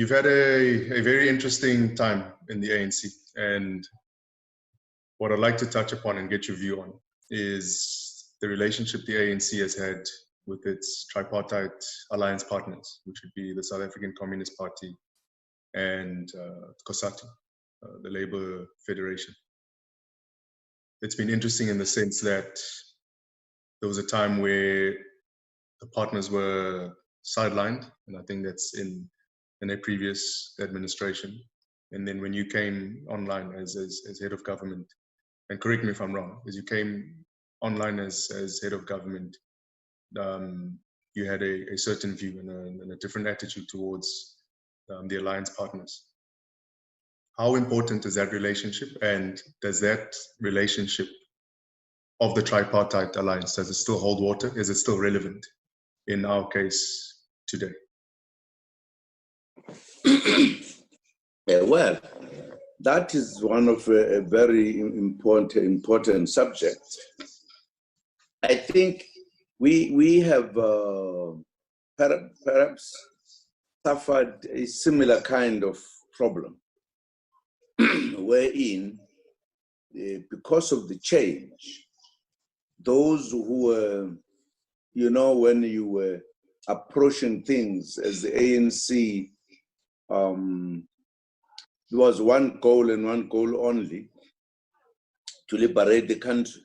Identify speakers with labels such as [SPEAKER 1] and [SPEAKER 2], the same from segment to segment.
[SPEAKER 1] You've had a very interesting time in the ANC, and what I'd like to touch upon and get your view on is the relationship the ANC has had with its tripartite alliance partners, which would be the South African Communist Party and COSATU, the Labour Federation. It's been interesting in the sense that there was a time where the partners were sidelined, and I think that's in a previous administration. And then when you came online as head of government, and correct me if I'm wrong, as you came online as head of government, you had a certain view and a different attitude towards the alliance partners. How important is that relationship, and does that relationship of the tripartite alliance, does it still hold water? Is it still relevant in our case today?
[SPEAKER 2] Well, that is one of a very important subject. I think we have perhaps suffered a similar kind of problem, wherein, because of the change, those who were, when you were approaching things as the ANC, there was one goal and one goal only: to liberate the country.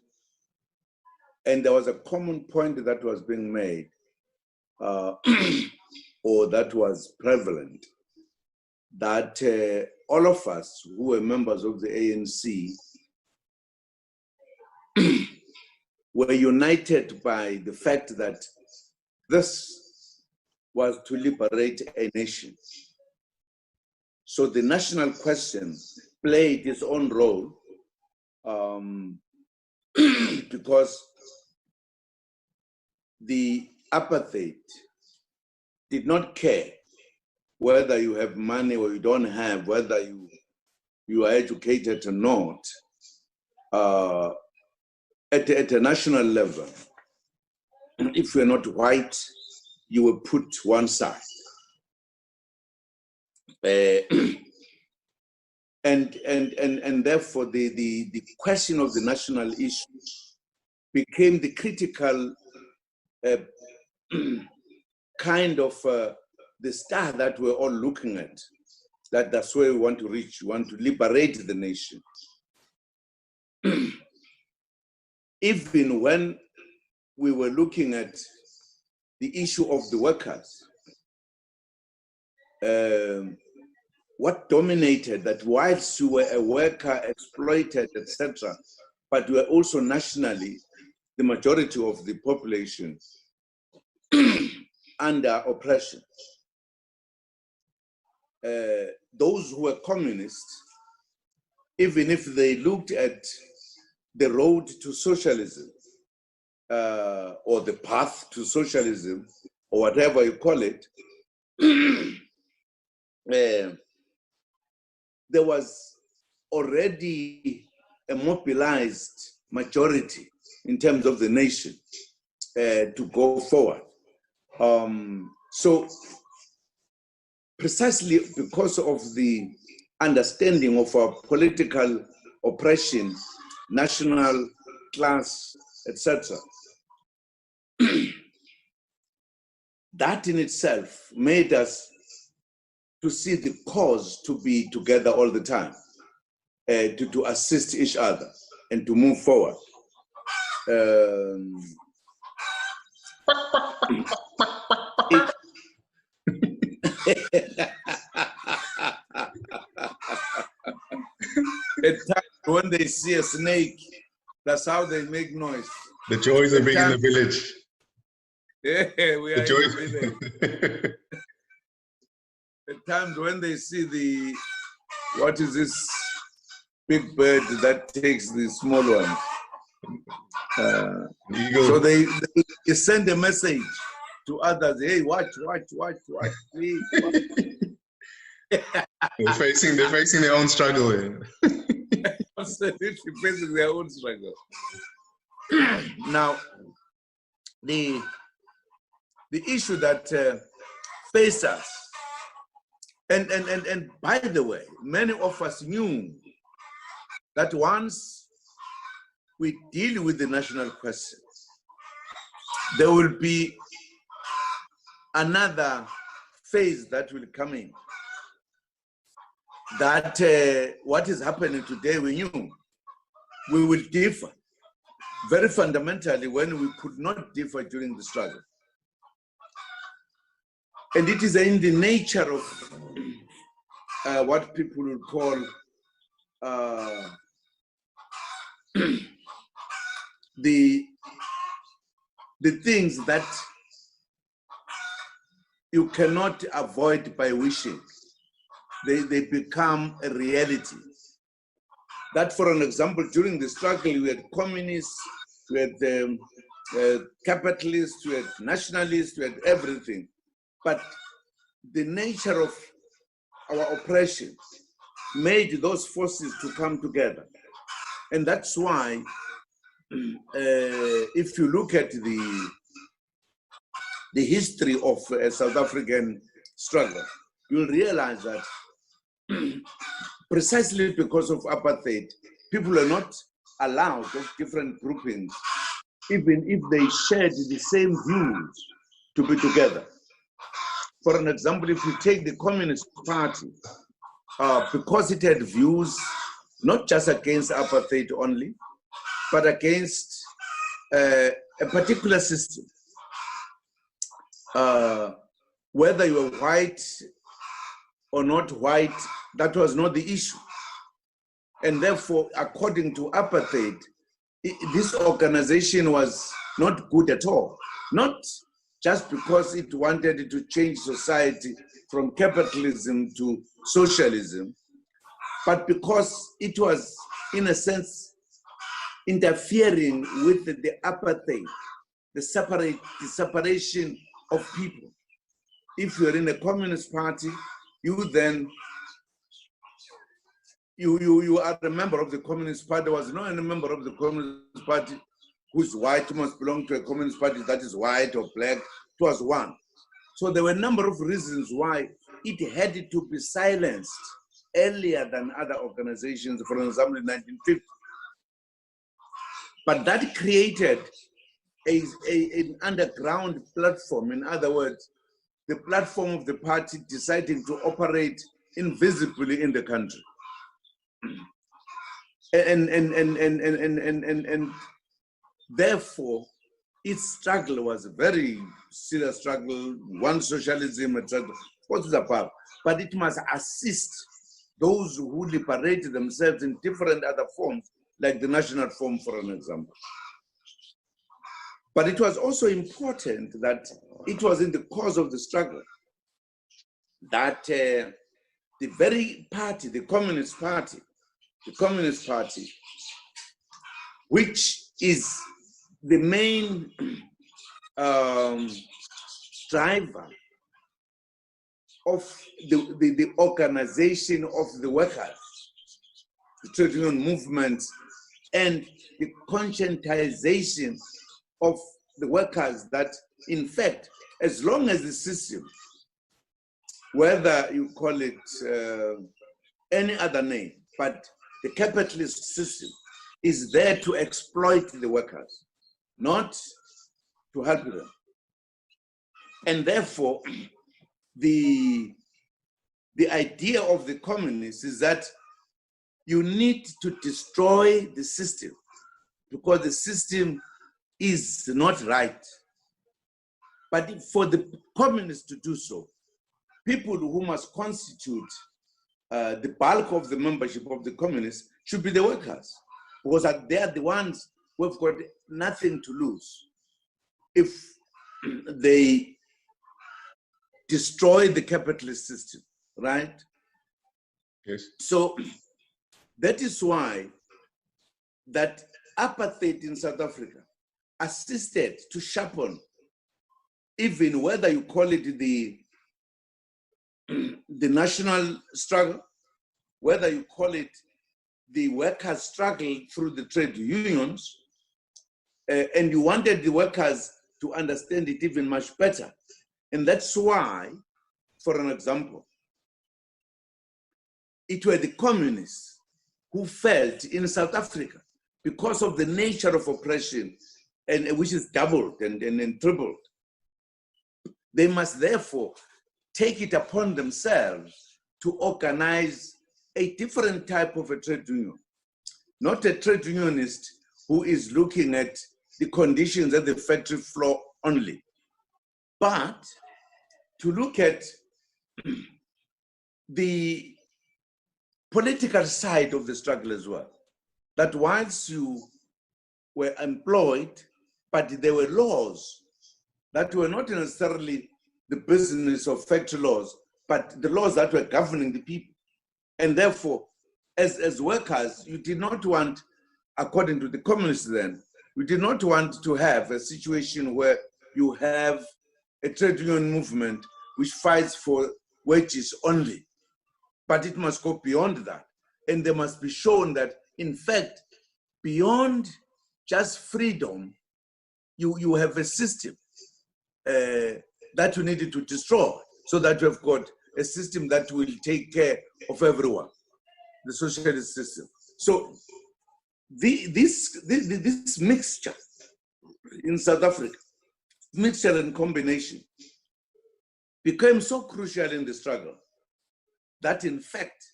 [SPEAKER 2] And there was a common point that was being made, or that was prevalent, that all of us who were members of the ANC were united by the fact that this was to liberate a nation. So the national question played its own role, because the apartheid did not care whether you have money or you don't have, whether you are educated or not. At a national level, if you're not white, you were put one side. And therefore the question of the national issue became the critical kind of the star that we're all looking at. That's where we want to reach. We want to liberate the nation. Even when we were looking at the issue of the workers, what dominated that whilst you were a worker, exploited, etc., but you were also nationally the majority of the population under oppression. Those who were communists, even if they looked at the road to socialism, or the path to socialism, or whatever you call it, there was already a mobilized majority in terms of the nation to go forward. So precisely because of the understanding of our political oppression, national class, etc., that in itself made us to see the cause to be together all the time, to assist each other and to move forward. At times when they see a snake, that's how they make noise.
[SPEAKER 1] The joys of being in the village.
[SPEAKER 2] Yeah, we are
[SPEAKER 1] The
[SPEAKER 2] in the village. At times when they see what is this big bird that takes the small one? So they send a message to others, hey, watch. Please, watch.
[SPEAKER 1] They're facing their own struggle here.
[SPEAKER 2] Absolutely facing their own struggle. Now, the issue that faced us And by the way, many of us knew that once we deal with the national question, there will be another phase that will come in. That what is happening today, we knew we will differ very fundamentally when we could not differ during the struggle. And it is in the nature of what people would call the things that you cannot avoid by wishing. They become a reality. That, for an example, during the struggle, we had communists, we had capitalists, we had nationalists, we had everything. But the nature of our oppression made those forces to come together. And that's why, if you look at the history of a South African struggle, you'll realize that precisely because of apartheid, people are not allowed of different groupings, even if they shared the same views, to be together. For an example, if you take the Communist Party, because it had views not just against apartheid only, but against a particular system, whether you were white or not white, that was not the issue. And therefore, according to apartheid, this organization was not good at all. Not just because it wanted to change society from capitalism to socialism, but because it was, in a sense, interfering with the apartheid, the separation of people. If you're in a communist party, you then you are a member of the Communist Party. There was no any member of the Communist Party who's white must belong to a Communist Party that is white or black. It was one. So there were a number of reasons why it had to be silenced earlier than other organizations, for example, in 1950. But that created an underground platform. In other words, the platform of the party deciding to operate invisibly in the country. And therefore, its struggle was a very serious struggle, one socialism, etc. What is above? But it must assist those who liberate themselves in different other forms, like the national form, for an example. But it was also important that it was in the course of the struggle that the very party, the Communist Party, which is the main driver of the organization of the workers, the trade union movement, and the conscientization of the workers that, in fact, as long as the system, whether you call it any other name, but the capitalist system is there to exploit the workers, not to help them. And therefore, the idea of the communists is that you need to destroy the system because the system is not right. But for the communists to do so, people who must constitute the bulk of the membership of the communists should be the workers, because they are the ones who have got nothing to lose if they destroy the capitalist system, right?
[SPEAKER 1] Yes.
[SPEAKER 2] So that is why that apartheid in South Africa assisted to sharpen, even whether you call it the national struggle, whether you call it the workers' struggle through the trade unions, and you wanted the workers to understand it even much better. And that's why, for an example, it were the communists who felt in South Africa, because of the nature of oppression, and which is doubled and tripled, they must therefore take it upon themselves to organize a different type of a trade union. Not a trade unionist who is looking at the conditions at the factory floor only, but to look at the political side of the struggle as well. That whilst you were employed, but there were laws that were not necessarily the business of factory laws, but the laws that were governing the people. And therefore, as workers, you did not want, according to the communists then, we did not want to have a situation where you have a trade union movement which fights for wages only, but it must go beyond that. And they must be shown that, in fact, beyond just freedom, you have a system that you needed to destroy, so that you have got a system that will take care of everyone, the socialist system. So this mixture in South Africa, mixture and combination, became so crucial in the struggle that, in fact,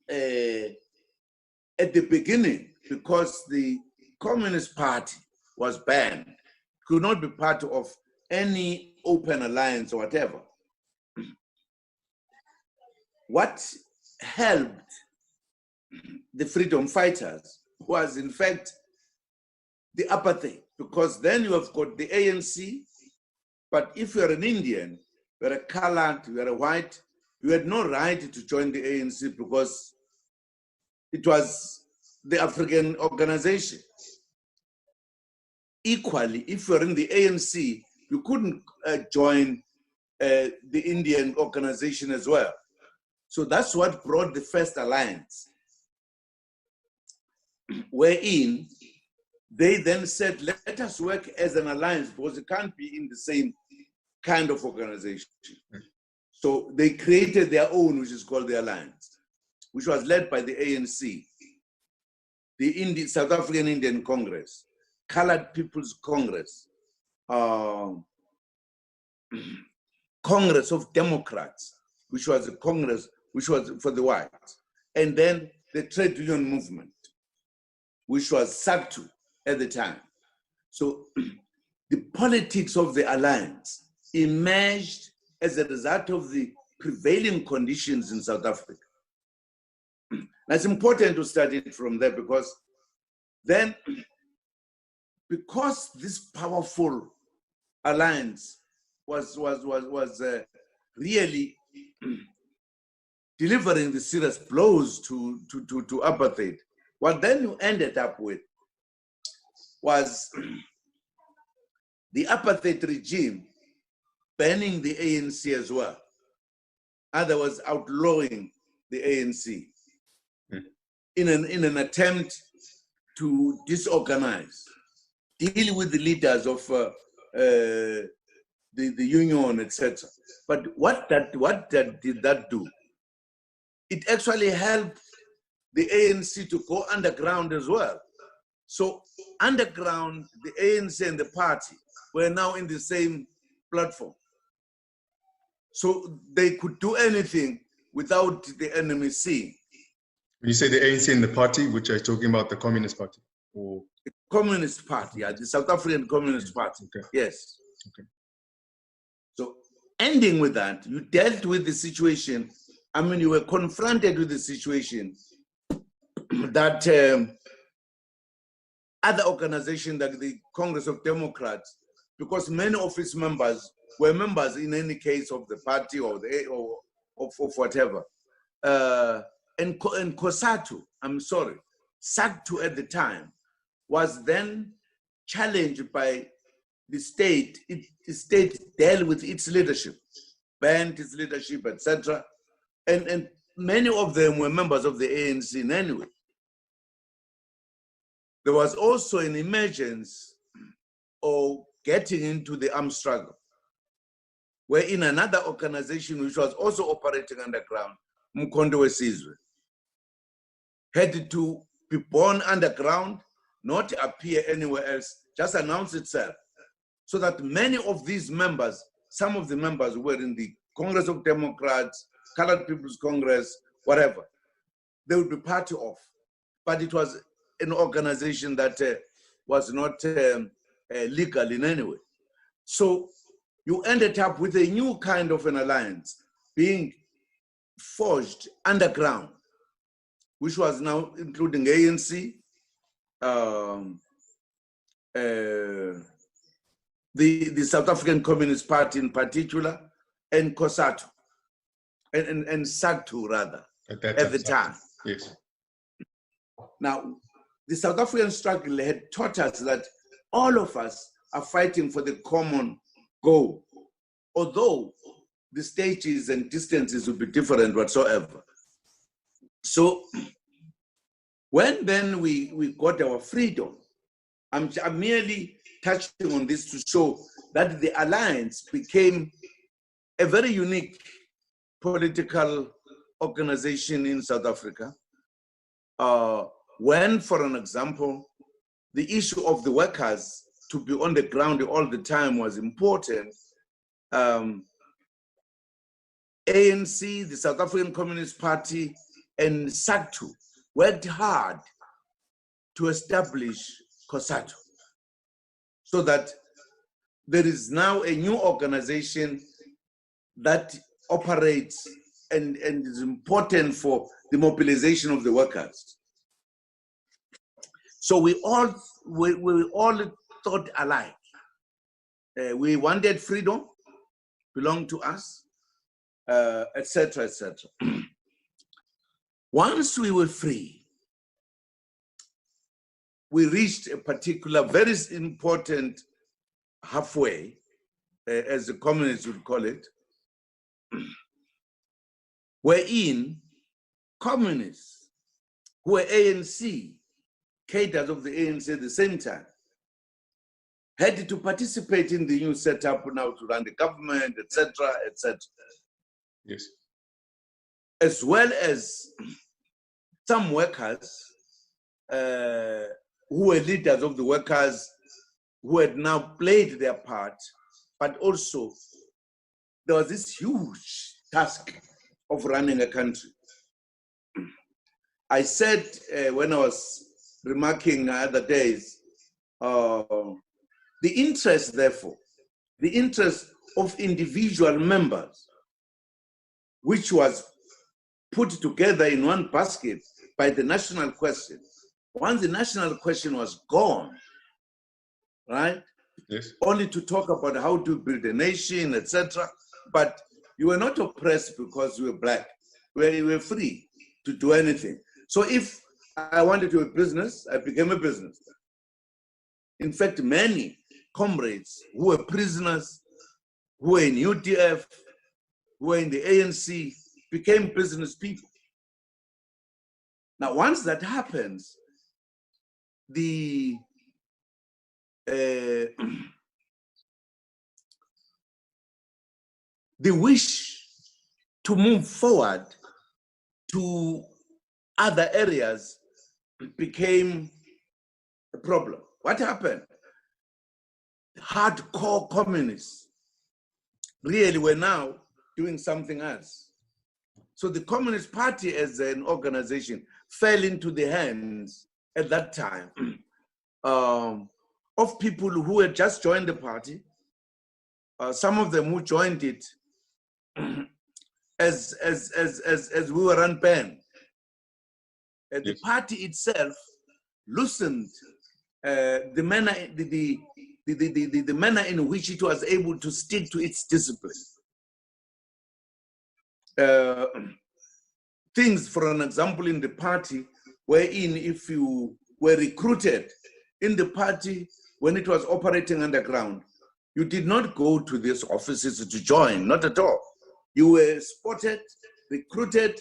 [SPEAKER 2] at the beginning, because the Communist Party was banned, could not be part of any open alliance or whatever. What helped the freedom fighters was, in fact, the apartheid, because then you have got the ANC, but if you're an Indian, you're a colored, you're a white, you had no right to join the ANC because it was the African organization. Equally, if you're in the ANC, you couldn't join the Indian organization as well. So that's what brought the first alliance, wherein they then said, let us work as an alliance because it can't be in the same kind of organization. So they created their own, which is called the Alliance, which was led by the ANC, the South African Indian Congress, Colored People's Congress, Congress of Democrats, which was a Congress which was for the whites, and then the trade union movement, which was SACTU at the time. So the politics of the alliance emerged as a result of the prevailing conditions in South Africa. Now, it's important to study it from there, because then, because this powerful alliance was really delivering the serious blows to apartheid, what then you ended up with was the apartheid regime banning the ANC as well. Otherwise, outlawing the ANC in an attempt to disorganize, deal with the leaders of the union, etc. But what did that do? It actually helped the ANC to go underground as well. So underground, the ANC and the party were now in the same platform. So they could do anything without the enemy seeing.
[SPEAKER 1] When you say the ANC and the party, which are you talking about, the Communist Party? Or...
[SPEAKER 2] The Communist Party, yeah, the South African Communist Party,
[SPEAKER 1] okay.
[SPEAKER 2] Yes.
[SPEAKER 1] Okay.
[SPEAKER 2] So ending with that, you dealt with the situation. I mean, you were confronted with the situation that other organizations like the Congress of Democrats, because many of its members were members in any case of the party or of whatever. And COSATU, SACTU at the time, was then challenged by the state. The state dealt with its leadership, banned its leadership, etc. And many of them were members of the ANC in any way. There was also an emergence of getting into the armed struggle, where in another organization which was also operating underground Mkhonto weSizwe, had to be born underground, not appear anywhere else, just announce itself. So that many of these members, some of the members were in the Congress of Democrats, Colored People's Congress, whatever, they would be party of. But it was an organization that was not legal in any way. So you ended up with a new kind of an alliance being forged underground, which was now including ANC, the South African Communist Party in particular, and COSATU, and SACTU rather, at the time.
[SPEAKER 1] Yes.
[SPEAKER 2] Now, the South African struggle had taught us that all of us are fighting for the common goal, although the stages and distances will be different whatsoever. So when then we got our freedom, I'm merely touching on this to show that the alliance became a very unique political organization in South Africa. When, for an example, the issue of the workers to be on the ground all the time was important, ANC, the South African Communist Party, and SACTU worked hard to establish COSATU, so that there is now a new organization that operates and is important for the mobilization of the workers. So we all thought alike. We wanted freedom, belonged to us, etc., etc. Once we were free, we reached a particular, very important halfway, as the communists would call it, wherein communists who were ANC, cadres of the ANC at the same time, had to participate in the new setup now to run the government, etc., etc.
[SPEAKER 1] Yes.
[SPEAKER 2] As well as some workers who were leaders of the workers who had now played their part, but also there was this huge task of running a country. I said when I was remarking other days, the interest, therefore, the interest of individual members, which was put together in one basket by the national question. Once the national question was gone, right?
[SPEAKER 1] Yes.
[SPEAKER 2] Only to talk about how to build a nation, etc. But you were not oppressed because you were black. You were free to do anything. So if I wanted to do a business, I became a businessman. In fact, many comrades who were prisoners, who were in UDF, who were in the ANC, became business people. Now, once that happens, the wish to move forward to other areas became a problem. What happened? Hardcore communists really were now doing something else. So the Communist Party as an organization fell into the hands at that time of people who had just joined the party, some of them who joined it as we were unbanned. The party itself loosened the manner in which it was able to stick to its discipline. Things, for an example, in the party, wherein if you were recruited in the party when it was operating underground, you did not go to these offices to join, not at all. You were spotted, recruited,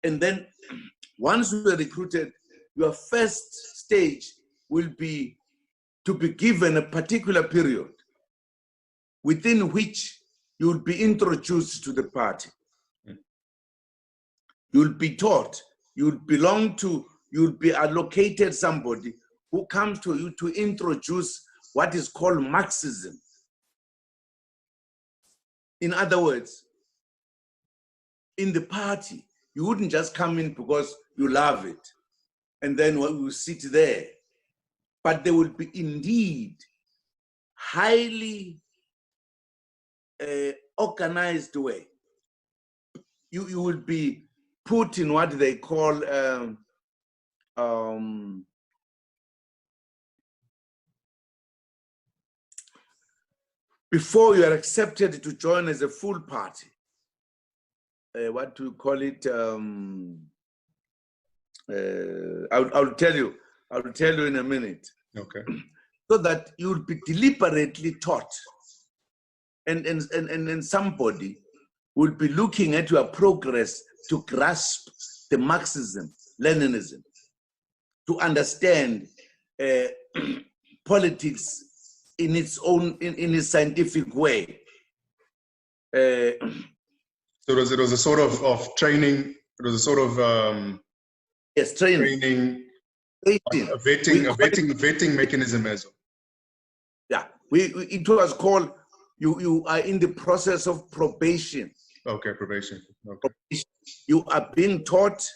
[SPEAKER 2] and then once you were recruited, your first stage will be to be given a particular period within which you will be introduced to the party. you'll be taught, you'll be allocated somebody who comes to you to introduce what is called Marxism. In other words, in the party, you wouldn't just come in because you love it, and then you sit there. But there will be indeed highly organized way. You will be put in what they call before you are accepted to join as a full party. What do you call it? I'll tell you. I'll tell you in a minute.
[SPEAKER 1] Okay.
[SPEAKER 2] So that you will be deliberately taught, and somebody will be looking at your progress to grasp the Marxism, Leninism, to understand politics in its own, in its scientific way.
[SPEAKER 1] So it was a sort of training. It was a sort of
[SPEAKER 2] yes, training.
[SPEAKER 1] A vetting mechanism as well.
[SPEAKER 2] Yeah, it was called, you are in the process of probation.
[SPEAKER 1] Okay, probation. Okay.
[SPEAKER 2] You are being taught,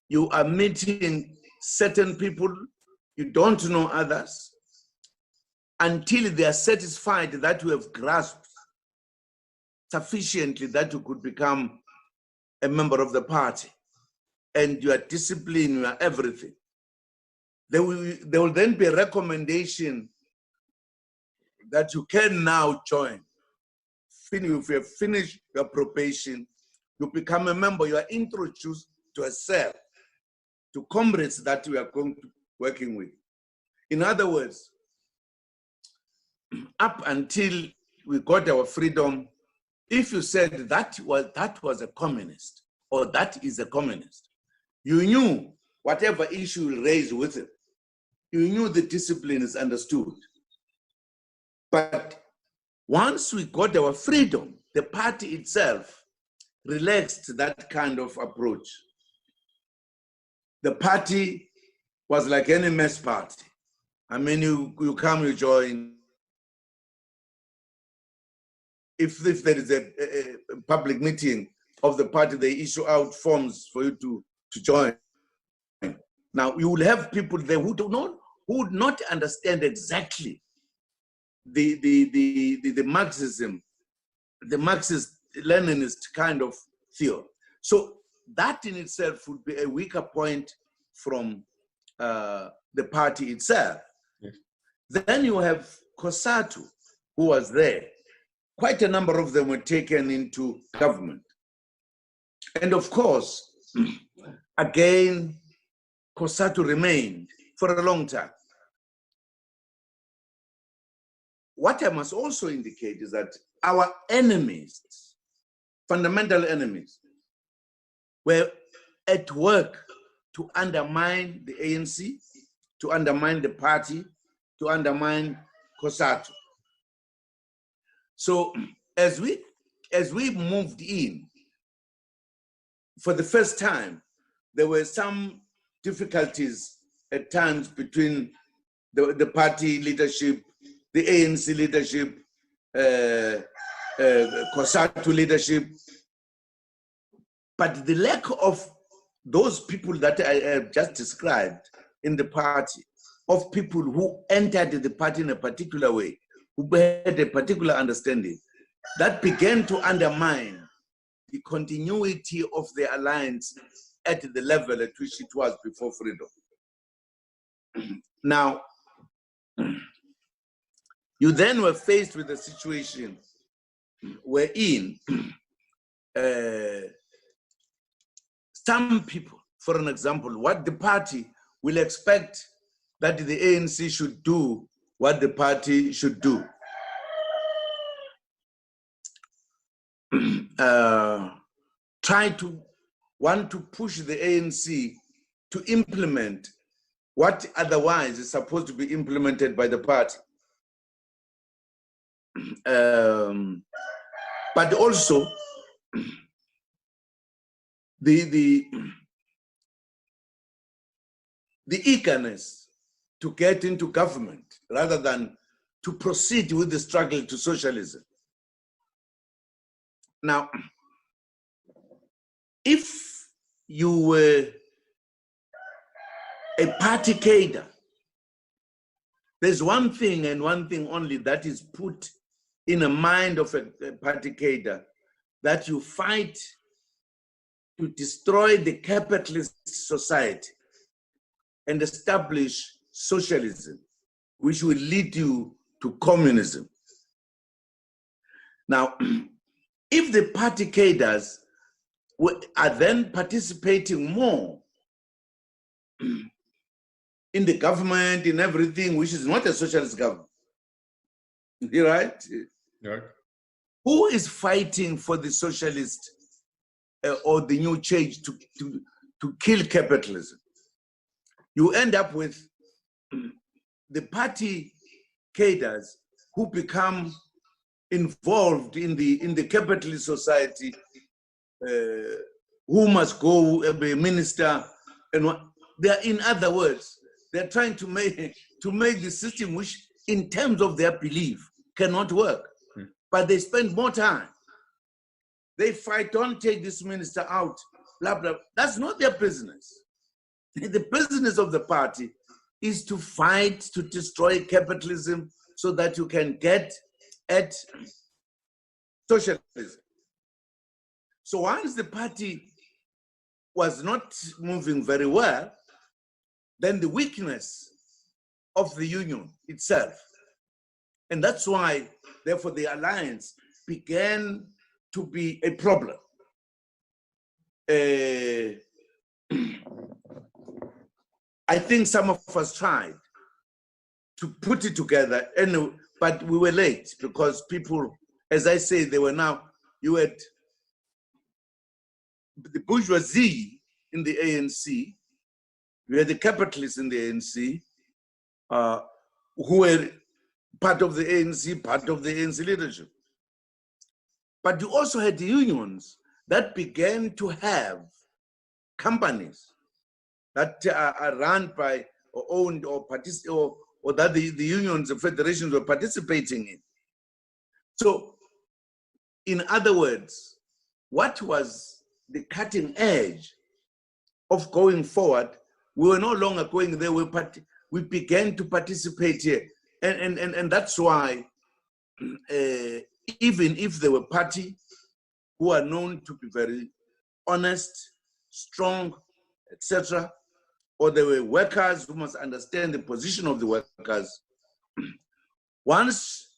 [SPEAKER 2] you are meeting certain people, you don't know others, until they are satisfied that you have grasped sufficiently that you could become a member of the party, and you are disciplined, you are everything. There will then be a recommendation that you can now join. If you have finished your probation, you become a member, you are introduced to a cell, to comrades that we are going to working with. In other words, up until we got our freedom, if you said that was a communist, or that is a communist, you knew whatever issue you raise with it, you knew the discipline is understood. But once we got our freedom, the party itself relaxed that kind of approach. The party was like any mess party. I mean, you come, you join. If there is a public meeting of the party, they issue out forms for you to join. Now, you will have people there who would not understand exactly the Marxism, the Marxist-Leninist kind of theory. So that in itself would be a weaker point from the party itself.
[SPEAKER 1] Yes.
[SPEAKER 2] Then you have COSATU, who was there. Quite a number of them were taken into government. And of course, again, COSATU remained for a long time. What I must also indicate is that our enemies, fundamental enemies, were at work to undermine the ANC, to undermine the party, to undermine COSATU. So as we moved in, for the first time, there were some difficulties at times between the party leadership, the ANC leadership, COSATU leadership. But the lack of those people that I have just described in the party, of people who entered the party in a particular way, who had a particular understanding, that began to undermine the continuity of the alliance at the level at which it was before freedom. Now, you then were faced with a situation wherein some people, for an example, what the party will expect that the ANC should do, what the party should do. Want to push the ANC to implement what otherwise is supposed to be implemented by the party. But also, the eagerness to get into government rather than to proceed with the struggle to socialism. Now, if you were a party cadre, there's one thing and one thing only that is put in the mind of a party cadre, that you fight to destroy the capitalist society and establish socialism, which will lead you to communism. Now, if the party cadres are then participating more in the government, in everything, which is not a socialist government, right?
[SPEAKER 1] Yeah.
[SPEAKER 2] Who is fighting for the socialist or the new change to kill capitalism? You end up with the party cadres who become involved in the capitalist society, who must go be a minister, and they are, in other words, they're trying to make the system, which in terms of their belief cannot work. But they spend more time. They fight, don't take this minister out, blah, blah. That's not their business. The business of the party is to fight to destroy capitalism so that you can get at socialism. So once the party was not moving very well, then the weakness of the union itself. And that's why, therefore, the alliance began to be a problem. I think some of us tried to put it together, but we were late because people, as I say, they were now, you had the bourgeoisie in the ANC, you had the capitalists in the ANC, who were part of the ANC, part of the ANC leadership. But you also had the unions that began to have companies that are run by or owned or that the unions, the federations were participating in. So, in other words, what was the cutting edge of going forward? We were no longer going there. We began to participate here, and that's why even if there were party who are known to be very honest, strong, etc., or there were workers who must understand the position of the workers, once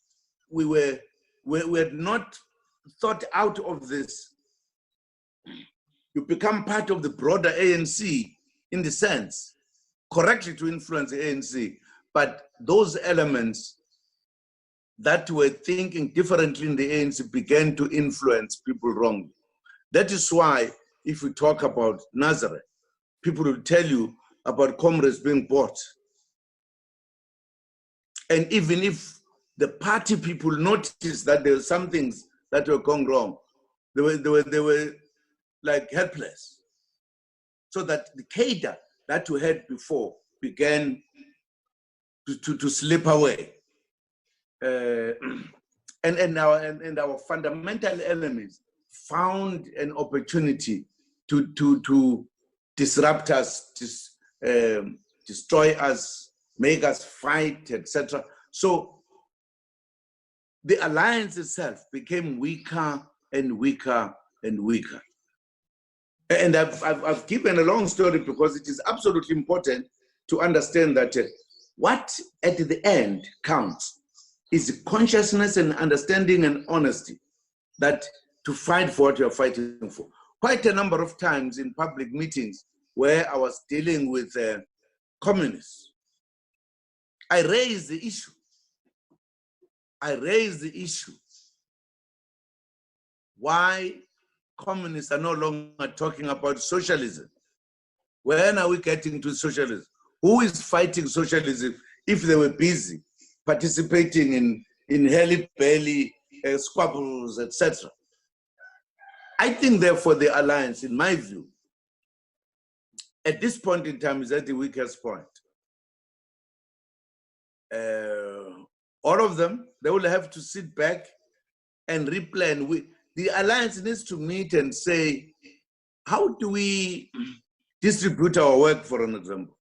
[SPEAKER 2] we had not thought out of this, you become part of the broader ANC in the sense, correctly to influence the ANC, but those elements that were thinking differently in the ANC began to influence people wrongly. That is why, if we talk about Nazareth, people will tell you about comrades being bought. And even if the party people noticed that there were some things that were going wrong, they were like helpless. So that the cadre that we had before began to slip away. And our fundamental enemies found an opportunity to disrupt us, destroy us, make us fight, etc. So the alliance itself became weaker and weaker and weaker. And I've given a long story because it is absolutely important to understand that what at the end counts is consciousness and understanding and honesty, that to fight for what you're fighting for. Quite a number of times in public meetings where I was dealing with communists, I raised the issue. Why communists are no longer talking about socialism? When are we getting to socialism? Who is fighting socialism if they were busy participating in hairy-belly squabbles, etc.? I think, therefore, the alliance, in my view, at this point in time is at the weakest point. All of them, they will have to sit back and replan. The alliance needs to meet and say, how do we distribute our work, for an example?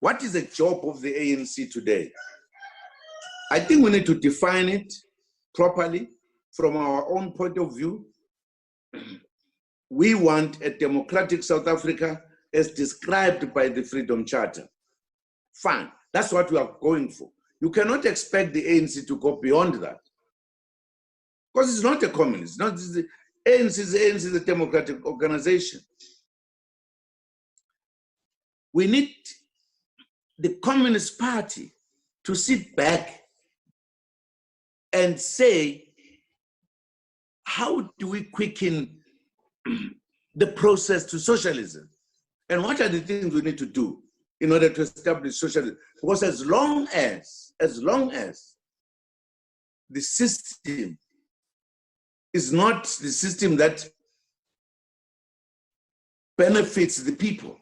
[SPEAKER 2] What is the job of the ANC today? I think we need to define it properly from our own point of view. We want a democratic South Africa as described by the Freedom Charter. Fine, that's what we are going for. You cannot expect the ANC to go beyond that. Because it's not a communist. The ANC is a democratic organization. We need the Communist Party to sit back and say, how do we quicken the process to socialism? And what are the things we need to do in order to establish socialism? Because as long as the system is not the system that benefits the people,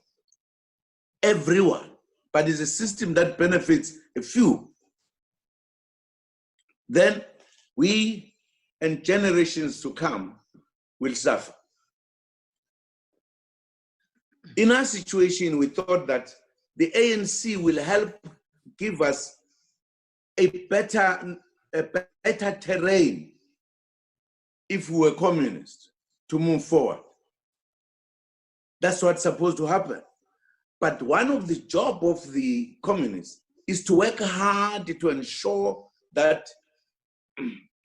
[SPEAKER 2] everyone, but is a system that benefits a few, then we and generations to come will suffer. In our situation, we thought that the ANC will help give us a better terrain if we were communists to move forward. That's what's supposed to happen. But one of the jobs of the communists is to work hard to ensure that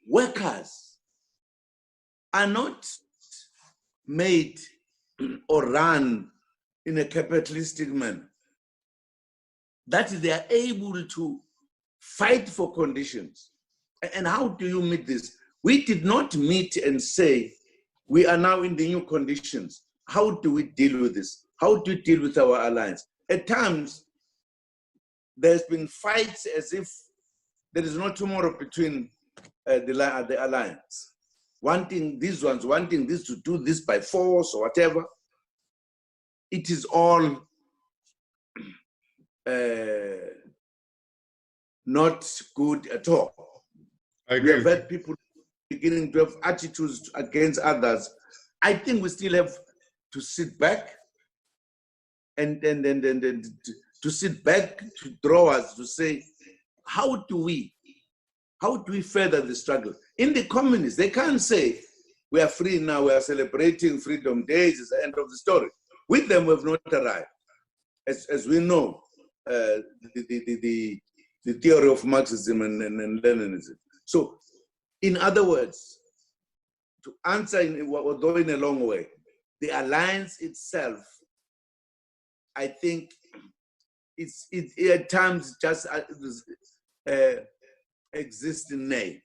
[SPEAKER 2] workers are not made or run in a capitalistic manner, that they are able to fight for conditions. And how do you meet this? We did not meet and say, we are now in the new conditions. How do we deal with this? How do we deal with our alliance? At times, there's been fights as if there is no tomorrow between the alliance. Wanting this to do this by force or whatever. It is all not good at all.
[SPEAKER 1] I agree.
[SPEAKER 2] We have had people beginning to have attitudes against others. I think we still have to sit back and to sit back, to draw us, to say, how do we further the struggle? In the communists, they can't say, we are free now, we are celebrating Freedom Days, it's the end of the story. With them, we have not arrived. As we know, the theory of Marxism and Leninism. So, in other words, to answer, although in a long way, the alliance itself, I think, it at times just exists in name.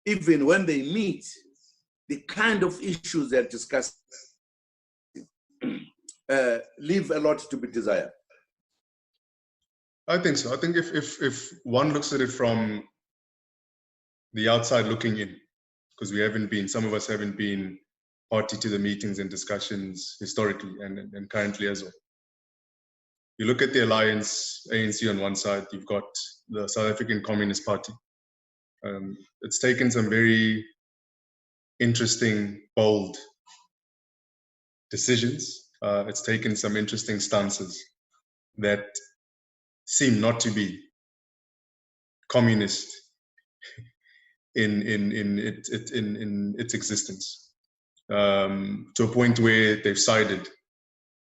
[SPEAKER 2] Even when they meet, the kind of issues they're discussing leave a lot to be desired.
[SPEAKER 1] I think so. I think if one looks at it from the outside looking in, because some of us haven't been party to the meetings and discussions historically and currently as well. You look at the alliance, ANC on one side, you've got the South African Communist Party. It's taken some very interesting, bold decisions. It's taken some interesting stances that seem not to be communist in its existence, to a point where they've sided.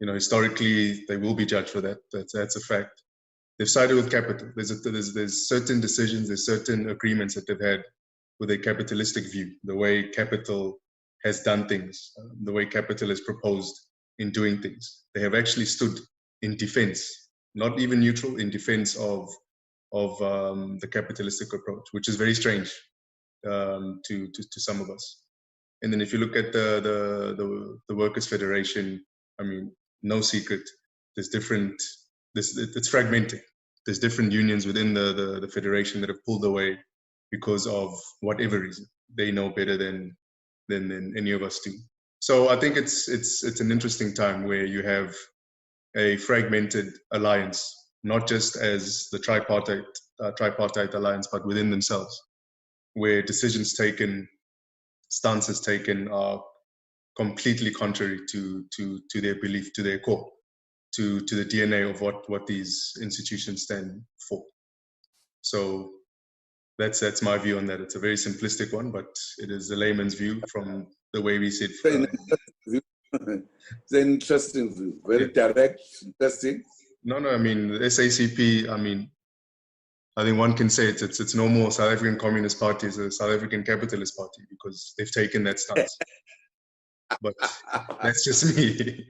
[SPEAKER 1] Historically, they will be judged for that. That's a fact. They've sided with capital. There's certain decisions, there's certain agreements that they've had with a capitalistic view, the way capital has done things, the way capital is proposed in doing things. They have actually stood in defense, not even neutral, in defense of the capitalistic approach, which is very strange to some of us. And then if you look at the Workers' Federation, I mean, no secret, it's fragmented. There's different unions within the federation that have pulled away because of whatever reason. They know better than any of us do. So I think it's an interesting time where you have a fragmented alliance, not just as the tripartite alliance, but within themselves, where decisions taken, stances taken are completely contrary to their belief, to their core, to the DNA of what these institutions stand for. So that's my view on that. It's a very simplistic one, but it is a layman's view from the way we see it.
[SPEAKER 2] It's an interesting view, very direct, interesting.
[SPEAKER 1] No, I mean, the SACP, I mean, I think one can say it's no more South African Communist Party, it's a South African Capitalist Party, because they've taken that stance. But that's just me.